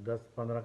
10-15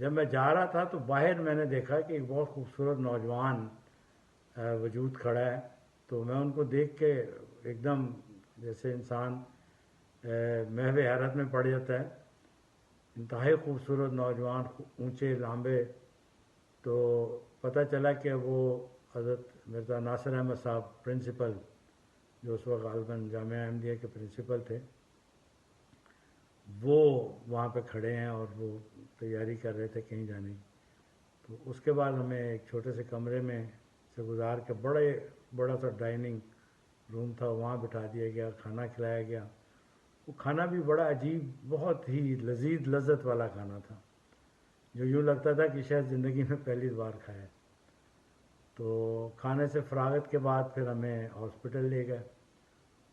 جب میں جا رہا تھا تو باہر میں نے دیکھا کہ ایک بہت خوبصورت نوجوان وجود کھڑا ہے. تو میں ان کو دیکھ کے ایک دم جیسے انسان محو حیرت میں پڑ جاتا ہے. انتہائی خوبصورت نوجوان, اونچے لامبے. تو پتہ چلا کہ وہ حضرت مرزا ناصر احمد صاحب پرنسپل, جو اس وقت غالباً جامعہ احمدیہ کے پرنسپل تھے, وہ وہاں پہ کھڑے ہیں اور وہ تیاری کر رہے تھے کہیں جانے کی. تو اس کے بعد ہمیں ایک چھوٹے سے کمرے میں سے گزار کے بڑا سا ڈائننگ روم تھا, وہاں بٹھا دیا گیا, کھانا کھلایا گیا. وہ کھانا بھی بڑا عجیب, بہت ہی لذیذ لذت والا کھانا تھا, جو یوں لگتا تھا کہ شاید زندگی میں پہلی بار کھایا. تو کھانے سے فراغت کے بعد پھر ہمیں ہاسپٹل لے گئے,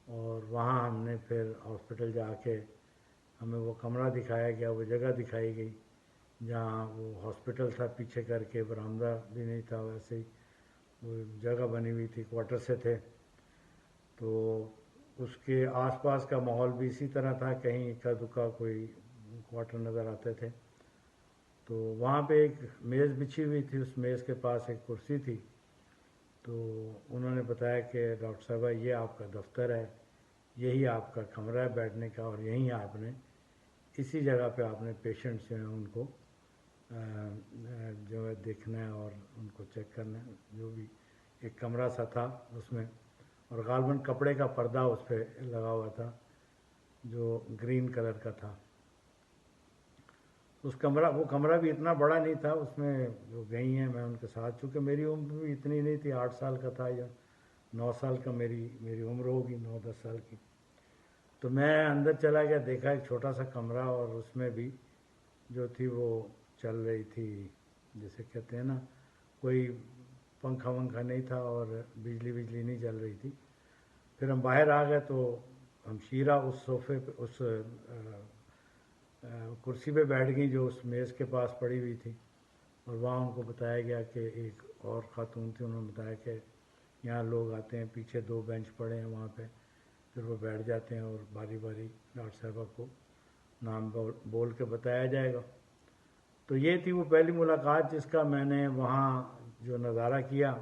اور وہاں ہم نے پھر ہاسپٹل جا کے ہمیں وہ کمرہ دکھایا گیا, وہ جگہ دکھائی گئی جہاں وہ ہاسپٹل تھا. پیچھے کر کے برآمدہ بھی نہیں تھا, ویسے ہی وہ جگہ بنی ہوئی تھی, کوارٹر سے تھے. تو اس کے آس پاس کا ماحول بھی اسی طرح تھا, کہیں اکا دکا کوئی کوارٹر نظر آتے تھے. تو وہاں پہ ایک میز بچھی ہوئی تھی, اس میز کے پاس ایک کرسی تھی. تو انہوں نے بتایا کہ ڈاکٹر صاحبہ یہ آپ کا دفتر ہے, یہی آپ کا کمرہ ہے بیٹھنے کا, اور یہیں آپ نے اسی جگہ پہ آپ نے پیشنٹس جو ہیں ان کو جو ہے دیکھنا ہے اور ان کو چیک کرنا ہے. جو بھی ایک کمرہ سا تھا اس میں, اور غالباً کپڑے کا پردہ اس پہ لگا ہوا تھا جو گرین کلر کا تھا. وہ کمرہ بھی اتنا بڑا نہیں تھا. اس میں جو گئی ہیں میں ان کے ساتھ, چونکہ میری عمر بھی اتنی نہیں تھی, 8 سال کا تھا یا 9 سال کا میری عمر ہوگی, 9-10 سال کی. تو میں اندر چلا گیا, دیکھا ایک چھوٹا سا کمرہ, اور اس میں بھی جو تھی وہ چل رہی تھی, جیسے کہتے ہیں نا, کوئی پنکھا ونکھا نہیں تھا اور بجلی نہیں چل رہی تھی. پھر ہم باہر آ گئے تو ہمشیرہ اس صوفے پہ, اس کرسی پہ بیٹھ گئی جو اس میز کے پاس پڑی ہوئی تھی. اور وہاں ان کو بتایا گیا کہ ایک اور خاتون تھی, انہوں نے بتایا کہ یہاں لوگ آتے ہیں, پیچھے 2 بینچ پڑے ہیں وہاں پہ, پھر وہ بیٹھ جاتے ہیں اور باری باری ڈاکٹر صاحبہ کو نام بول کے بتایا جائے گا. تو یہ تھی وہ پہلی ملاقات جس کا میں نے وہاں جو نظارہ کیا.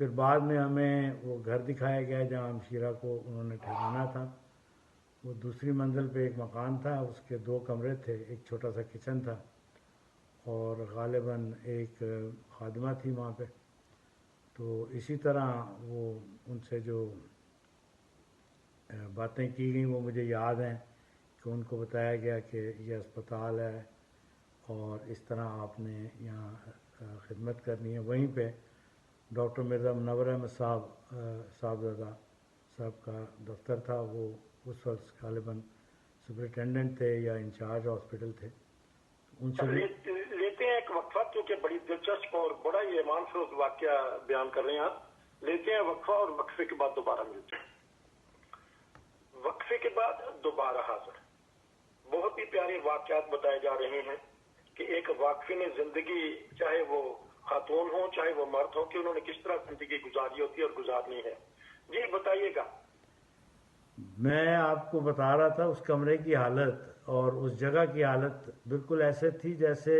پھر بعد میں ہمیں وہ گھر دکھایا گیا جہاں ہمشیرہ کو انہوں نے ٹھہرانا تھا. وہ دوسری منزل پہ ایک مکان تھا, اس کے 2 کمرے تھے, ایک چھوٹا سا کچن تھا, اور غالباً ایک خادمہ تھی وہاں پہ. تو اسی طرح وہ ان سے جو باتیں کی گئیں وہ مجھے یاد ہیں, کہ ان کو بتایا گیا کہ یہ اسپتال ہے اور اس طرح آپ نے یہاں خدمت کرنی ہے. وہیں پہ ڈاکٹر مرزا منور احمد صاحبزادہ صاحب کا دفتر تھا. وہ اس وقت غالباً سپرنٹینڈنٹ تھے یا انچارج ہاسپٹل تھے. ان سے لیتے ہیں ایک وقفہ, کیونکہ بڑی دلچسپ اور بڑا یہ ایمان فروز واقعہ بیان کر رہے ہیں آپ. لیتے ہیں وقفہ, اور وقفے کے بعد دوبارہ ملتے ہیں. وقفے کے بعد دوبارہ حاضر. بہت ہی پیارے واقعات بتائے جا رہے ہیں کہ ایک واقفے نے زندگی, چاہے وہ خاتون ہو چاہے وہ مرد ہو, کہ انہوں نے کس طرح زندگی گزاری ہوتی ہے اور گزارنی ہے. جی بتائیے گا. میں آپ کو بتا رہا تھا اس کمرے کی حالت اور اس جگہ کی حالت بالکل ایسے تھی جیسے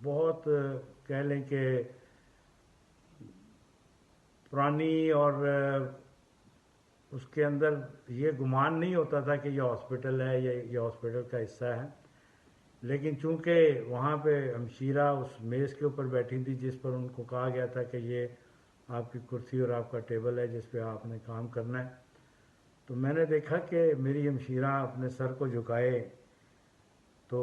بہت کہہ لیں کہ پرانی, اور اس کے اندر یہ گمان نہیں ہوتا تھا کہ یہ ہاسپٹل ہے یا یہ ہاسپٹل کا حصہ ہے. لیکن چونکہ وہاں پہ ہمشیرہ اس میز کے اوپر بیٹھی تھی جس پر ان کو کہا گیا تھا کہ یہ آپ کی کرسی اور آپ کا ٹیبل ہے جس پہ آپ نے کام کرنا ہے, تو میں نے دیکھا کہ میری ہمشیرہ اپنے سر کو جھکائے تو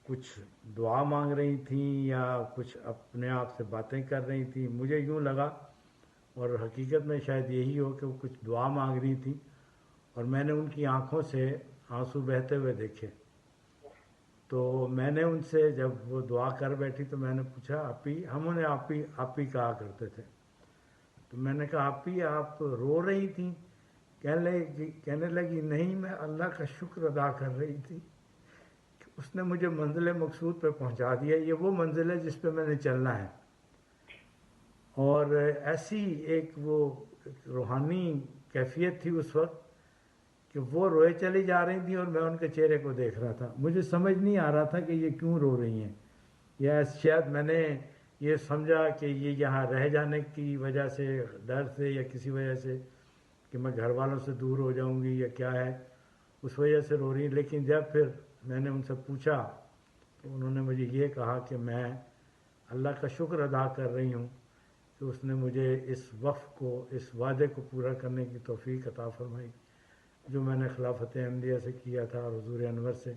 کچھ دعا مانگ رہی تھیں یا کچھ اپنے آپ سے باتیں کر رہی تھیں. مجھے یوں لگا, اور حقیقت میں شاید یہی ہو, کہ وہ کچھ دعا مانگ رہی تھیں, اور میں نے ان کی آنکھوں سے آنسو بہتے ہوئے دیکھے. تو میں نے ان سے, جب وہ دعا کر بیٹھی تو میں نے پوچھا آپی, ہم انہیں آپی کہا کرتے تھے, تو میں نے کہا آپی آپ رو رہی تھیں؟ کہنے لگی نہیں, میں اللہ کا شکر ادا کر رہی تھی کہ اس نے مجھے منزل مقصود پہ پہنچا دیا. یہ وہ منزل ہے جس پہ میں نے چلنا ہے. اور ایسی ایک وہ روحانی کیفیت تھی اس وقت کہ وہ روئے چلی جا رہی تھیں اور میں ان کے چہرے کو دیکھ رہا تھا. مجھے سمجھ نہیں آ رہا تھا کہ یہ کیوں رو رہی ہیں، یا شاید میں نے یہ سمجھا کہ یہ یہاں رہ جانے کی وجہ سے، ڈر سے، یا کسی وجہ سے کہ میں گھر والوں سے دور ہو جاؤں گی یا کیا ہے، اس وجہ سے رو رہی ہیں. لیکن جب پھر میں نے ان سے پوچھا تو انہوں نے مجھے یہ کہا کہ میں اللہ کا شکر ادا کر رہی ہوں کہ اس نے مجھے اس وقف کو، اس وعدے کو پورا کرنے کی توفیق عطا فرمائی جو میں نے خلافت احمدیہ سے کیا تھا اور حضور انور سے،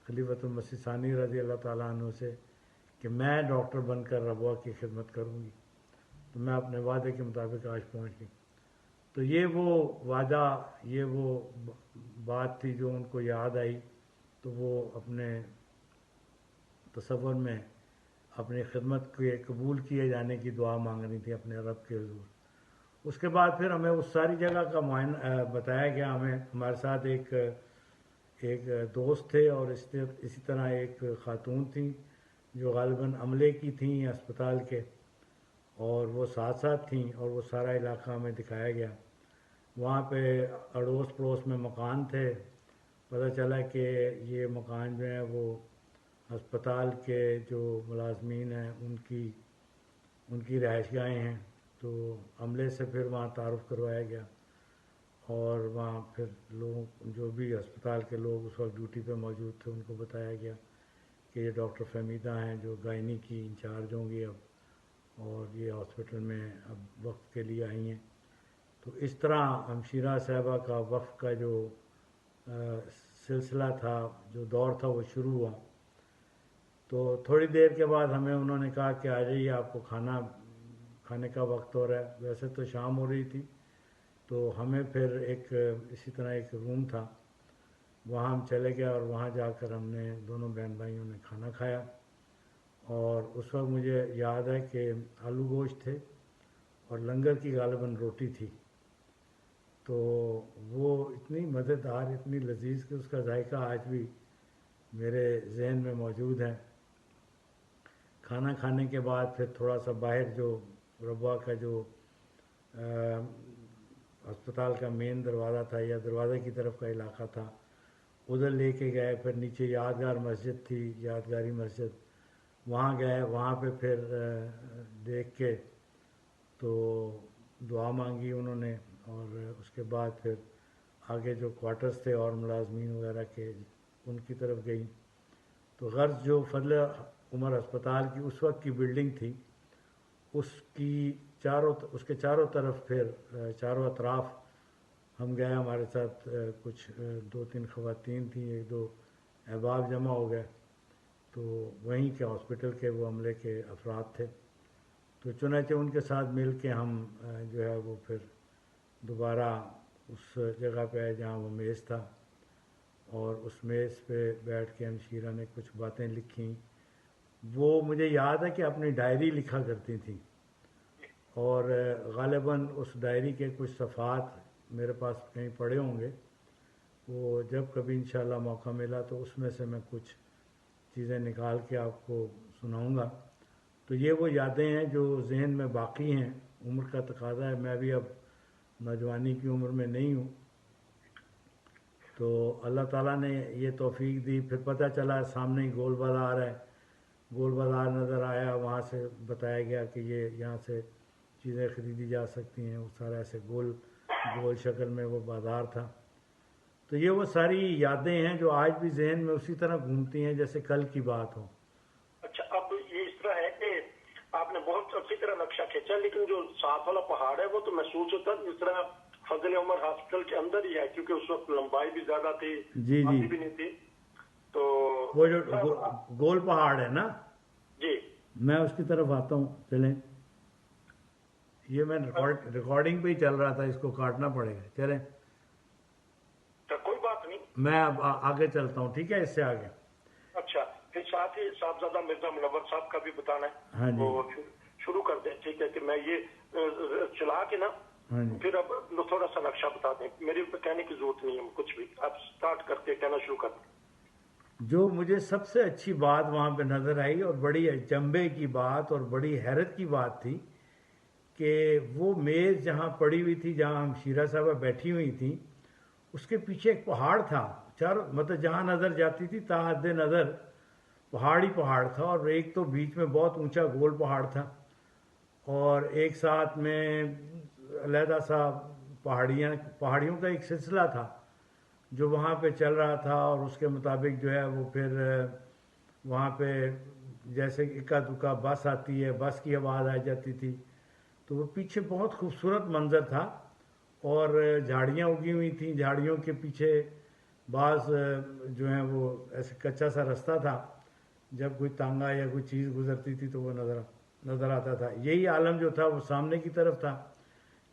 خلیفۃ المسیح ثانی رضی اللہ تعالیٰ عنہ سے، کہ میں ڈاکٹر بن کر ربوہ کی خدمت کروں گی. تو میں اپنے وعدے کے مطابق آج پہنچ گئی. تو یہ وہ وعدہ، یہ وہ بات تھی جو ان کو یاد آئی، تو وہ اپنے تصور میں اپنی خدمت کے قبول کیے جانے کی دعا مانگ رہی تھی اپنے رب کے حضور. اس کے بعد پھر ہمیں اس ساری جگہ کا معائنہ بتایا گیا. ہمارے ساتھ ایک دوست تھے اور اسی طرح ایک خاتون تھیں جو غالباً عملے کی تھیں اسپتال کے، اور وہ ساتھ ساتھ تھیں، اور وہ سارا علاقہ ہمیں دکھایا گیا. وہاں پہ اڑوس پڑوس میں مکان تھے. پتہ چلا کہ یہ مکان جو ہیں وہ ہسپتال کے جو ملازمین ہیں ان کی رہائش گاہیں ہیں. تو عملے سے پھر وہاں تعارف کروایا گیا، اور وہاں پھر لوگ جو بھی ہسپتال کے لوگ اس وقت ڈیوٹی پہ موجود تھے ان کو بتایا گیا کہ یہ ڈاکٹر فہمیدہ ہیں جو گائنی کی انچارج ہوں گی اب، اور یہ ہاسپٹل میں اب وقت کے لیے آئی ہیں. تو اس طرح ہمشیرہ صاحبہ کا وقف کا جو سلسلہ تھا، جو دور تھا، وہ شروع ہوا. تو تھوڑی دیر کے بعد ہمیں انہوں نے کہا کہ آ جائیے، آپ کو کھانے کا وقت ہو رہا ہے. ویسے تو شام ہو رہی تھی. تو ہمیں پھر اسی طرح ایک روم تھا، وہاں ہم چلے گئے، اور وہاں جا کر ہم نے دونوں بہن بھائیوں نے کھانا کھایا. اور اس وقت مجھے یاد ہے کہ آلو گوشت تھے اور لنگر کی غالباً روٹی تھی. تو وہ اتنی مزیدار، اتنی لذیذ کہ اس کا ذائقہ آج بھی میرے ذہن میں موجود ہے. کھانا کھانے کے بعد پھر تھوڑا سا باہر جو ربوہ کا جو ہسپتال کا مین دروازہ تھا یا دروازے کی طرف کا علاقہ تھا، ادھر لے کے گئے. پھر نیچے یادگار مسجد تھی، یادگاری مسجد، وہاں گئے. وہاں پہ پھر دیکھ کے تو دعا مانگی انہوں نے، اور اس کے بعد پھر آگے جو کوارٹرز تھے اور ملازمین وغیرہ کے، ان کی طرف گئی. تو غرض جو فضل عمر ہسپتال کی اس وقت کی بلڈنگ تھی، اس کے چاروں طرف پھر چاروں اطراف ہم گئے. ہمارے ساتھ کچھ 2-3 خواتین تھیں، 1-2 احباب جمع ہو گئے. تو وہیں کے ہاسپٹل کے وہ عملے کے افراد تھے. تو چنانچہ ان کے ساتھ مل کے ہم جو ہے وہ پھر دوبارہ اس جگہ پہ آئے جہاں وہ میز تھا، اور اس میز پہ بیٹھ کے ہمشیرہ نے کچھ باتیں لکھیں. وہ مجھے یاد ہے کہ اپنی ڈائری لکھا کرتی تھیں، اور غالباً اس ڈائری کے کچھ صفحات میرے پاس کہیں پڑے ہوں گے. وہ جب کبھی انشاءاللہ موقع ملا تو اس میں سے میں کچھ چیزیں نکال کے آپ کو سناؤں گا. تو یہ وہ یادیں ہیں جو ذہن میں باقی ہیں. عمر کا تقاضا ہے، میں بھی اب نوجوانی کی عمر میں نہیں ہوں. تو اللہ تعالیٰ نے یہ توفیق دی. پھر پتہ چلا سامنے ہی گول بازار ہے، گول بازار نظر آیا. وہاں سے بتایا گیا کہ یہاں سے چیزیں خریدی جا سکتی ہیں. وہ سارا ایسے گول شکل میں وہ بازار تھا. تو یہ وہ ساری یادیں ہیں جو آج بھی ذہن میں اسی طرح گھومتی ہیں جیسے کل کی بات ہو. اچھا، اب یہ اس طرح ہے کہ آپ نے بہت اچھی طرح نقشہ کھینچا، لیکن جو ساتھ والا پہاڑ ہے وہ تو محسوس ہوتا ہے جس طرح فضل عمر ہاسپٹل کے اندر ہی ہے، کیونکہ اس وقت لمبائی بھی زیادہ تھی، جی جی بھی نہیں تھی. تو وہ جو گول پہاڑ ہے نا، جی میں اس کی طرف آتا ہوں. چلیں، یہ میں ریکارڈنگ پہ ہی چل رہا تھا، اس کو کاٹنا پڑے گا. چلیں، کوئی بات نہیں، میں اب آگے چلتا ہوں. ٹھیک ہے، اس سے آگے. اچھا، پھر ساتھ ہی صاحبزادہ مرزا منور صاحب کا بھی بتانا ہے. ہاں جی، وہ شروع کر دیں. ٹھیک ہے کہ میں یہ چلا کے نا، ہاں جی، پھر اب تھوڑا سا نقشہ بتا دیں. میری کہنے کی ضرورت نہیں ہے کچھ بھی، آپ سٹارٹ کر کے کہنا شروع کر دیں. جو مجھے سب سے اچھی بات وہاں پہ نظر آئی اور بڑی اچنبے کی بات اور بڑی حیرت کی بات تھی کہ وہ میز جہاں پڑی ہوئی تھی، جہاں ہمشیرہ صاحبہ بیٹھی ہوئی تھیں، اس کے پیچھے ایک پہاڑ تھا، چاروں مطلب جہاں نظر جاتی تھی تا حد نظر پہاڑ ہی پہاڑ تھا، اور ایک تو بیچ میں بہت اونچا گول پہاڑ تھا، اور ایک ساتھ میں علیحدہ سا پہاڑیوں کا ایک سلسلہ تھا جو وہاں پہ چل رہا تھا، اور اس کے مطابق جو ہے وہ پھر وہاں پہ جیسے اکا دکا بس آتی ہے، بس کی آواز آ جاتی تھی، تو وہ پیچھے بہت خوبصورت منظر تھا، اور جھاڑیاں اگی ہوئی تھیں، جھاڑیوں کے پیچھے بعض جو ہیں وہ ایسے کچا سا رستہ تھا، جب کوئی تانگا یا کوئی چیز گزرتی تھی تو وہ نظر آتا تھا۔ یہی عالم جو تھا وہ سامنے کی طرف تھا۔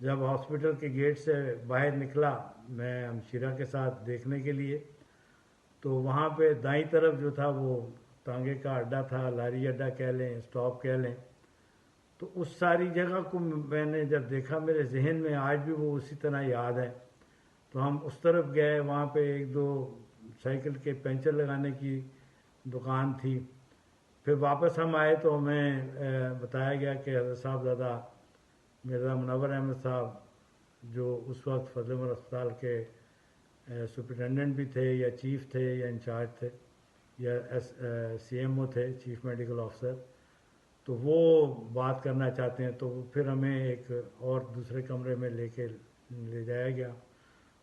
جب ہاسپٹل کے گیٹ سے باہر نکلا میں ہمشیرہ کے ساتھ دیکھنے کے لیے، تو وہاں پہ دائیں طرف جو تھا وہ تانگے کا اڈا تھا، لاری اڈا کہہ لیں، اسٹاپ کہہ لیں، تو اس ساری جگہ کو میں نے جب دیکھا میرے ذہن میں آج بھی وہ اسی طرح یاد ہے۔ تو ہم اس طرف گئے، وہاں پہ ایک دو سائیکل کے پنچر لگانے کی دکان تھی۔ پھر واپس ہم آئے تو ہمیں بتایا گیا کہ حضرت صاحب زادہ مرزا منور احمد صاحب جو اس وقت فضل عمر اسپتال کے سپرنٹینڈنٹ بھی تھے یا چیف تھے یا انچارج تھے یا سی ایم او تھے، چیف میڈیکل آفیسر، تو وہ بات کرنا چاہتے ہیں۔ تو پھر ہمیں ایک اور دوسرے کمرے میں لے جایا گیا۔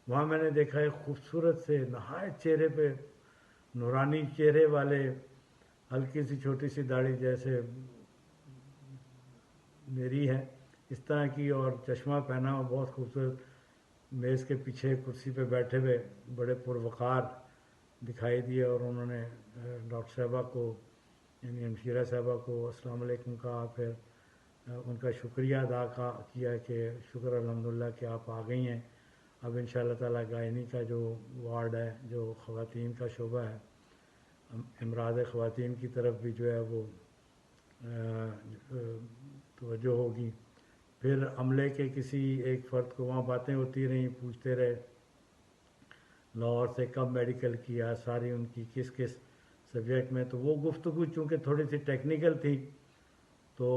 وہاں میں نے دیکھا ایک خوبصورت سے نہایت چہرے پہ نورانی چہرے والے، ہلکی سی چھوٹی سی داڑھی جیسے میری ہے اس طرح کی، اور چشمہ پہنا ہوا بہت خوبصورت، میز کے پیچھے کرسی پہ بیٹھے ہوئے بڑے پروقار دکھائی دیے، اور انہوں نے ڈاکٹر صاحبہ کو یعنی ہمشیرہ صاحبہ کو السلام علیکم کہا، پھر ان کا شکریہ ادا کیا کہ شکر الحمدللہ کہ آپ آ گئی ہیں، اب ان شاء اللہ تعالیٰ گائنی کا جو وارڈ ہے، جو خواتین کا شعبہ ہے، امراض خواتین کی طرف بھی جو ہے وہ توجہ ہوگی۔ پھر عملے کے کسی ایک فرد کو وہاں باتیں ہوتی رہیں، پوچھتے رہے لاہور سے کب میڈیکل کیا، ساری ان کی کس سبجیکٹ میں، تو وہ گفتگو چونکہ تھوڑی سی ٹیکنیکل تھی تو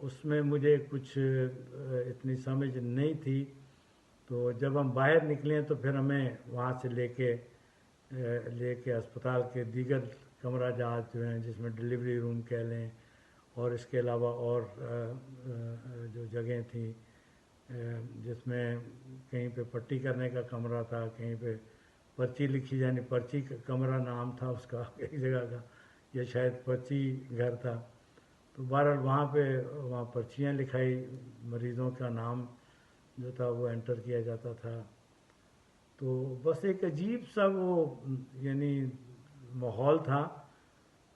اس میں مجھے کچھ اتنی سمجھ نہیں تھی۔ تو جب ہم باہر نکلے تو پھر ہمیں وہاں سے لے کے اسپتال کے دیگر کمرہ جات جو ہیں، جس میں ڈلیوری روم کہہ لیں، اور اس کے علاوہ اور جو جگہیں تھیں جس میں کہیں پہ پٹی کرنے کا کمرہ تھا، کہیں پہ پرچی لکھی جانی، پرچی کا کمرہ نام تھا اس کا ایک جگہ کا، یا شاید پرچی گھر تھا، تو بہرحال وہاں پرچیاں لکھائی، مریضوں کا نام جو تھا وہ انٹر کیا جاتا تھا۔ تو بس ایک عجیب سا وہ یعنی ماحول تھا،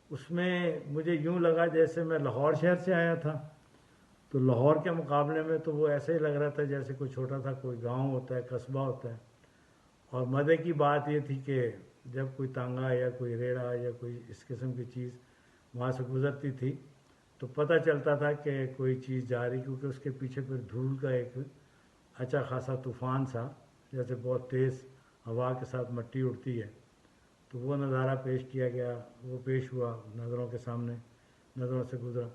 اس میں مجھے یوں لگا جیسے میں لاہور شہر سے آیا تھا، تو لاہور کے مقابلے میں تو وہ ایسے ہی لگ رہا تھا جیسے کوئی چھوٹا تھا کوئی گاؤں ہوتا ہے، قصبہ ہوتا ہے۔ اور مزے کی بات یہ تھی کہ جب کوئی تانگا یا کوئی ریڑھا یا کوئی اس قسم کی چیز وہاں سے گزرتی تھی تو پتہ چلتا تھا کہ کوئی چیز جا رہی، کیونکہ اس کے پیچھے پھر دھول کا ایک اچھا خاصا طوفان سا، جیسے بہت تیز ہوا کے ساتھ مٹی اڑتی ہے، تو وہ نظارہ پیش کیا گیا، وہ پیش ہوا نظروں کے سامنے، نظروں سے گزرا۔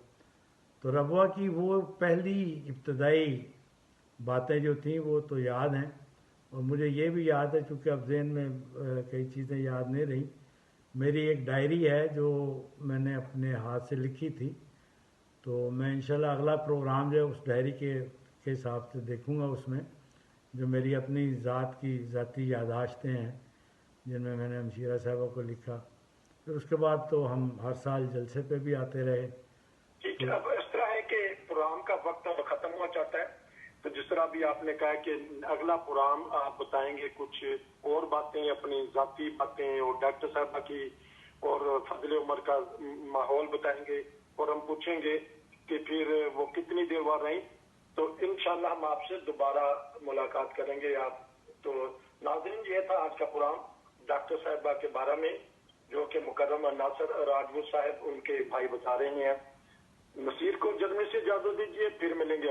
تو ربوہ کی وہ پہلی ابتدائی باتیں جو تھیں وہ تو یاد ہیں، اور مجھے یہ بھی یاد ہے چونکہ اب ذہن میں کئی چیزیں یاد نہیں رہیں۔ میری ایک ڈائری ہے جو میں نے اپنے ہاتھ سے لکھی تھی، تو میں انشاءاللہ اگلا پروگرام جو ہے اس ڈائری کے حساب سے دیکھوں گا، اس میں جو میری اپنی ذاتی یادداشتیں ہیں جن میں نے ہمشیرہ صاحبہ کو لکھا۔ پھر اس کے بعد تو ہم ہر سال جلسے پہ بھی آتے رہے۔ ٹھیک ہے، اب اس طرح ہے کہ پروگرام کا وقت اب ختم ہوا چاہتا ہے، تو جس طرح بھی آپ نے کہا کہ اگلا پروگرام آپ بتائیں گے کچھ اور باتیں، اپنی ذاتی باتیں اور ڈاکٹر صاحبہ کی اور فضل عمر کا ماحول بتائیں گے، اور ہم پوچھیں گے کہ پھر وہ کتنی دیر بعد رہیں، تو انشاءاللہ ہم آپ سے دوبارہ ملاقات کریں گے۔ آپ تو ناظرین، یہ تھا آج کا پروگرام ڈاکٹر صاحبہ کے بارے میں، جو کہ مکرمہ ناصر راجپوت صاحب ان کے بھائی بتا رہے ہیں۔ نصیر کو جرمنی سے اجازت دیجیے، پھر ملیں گے۔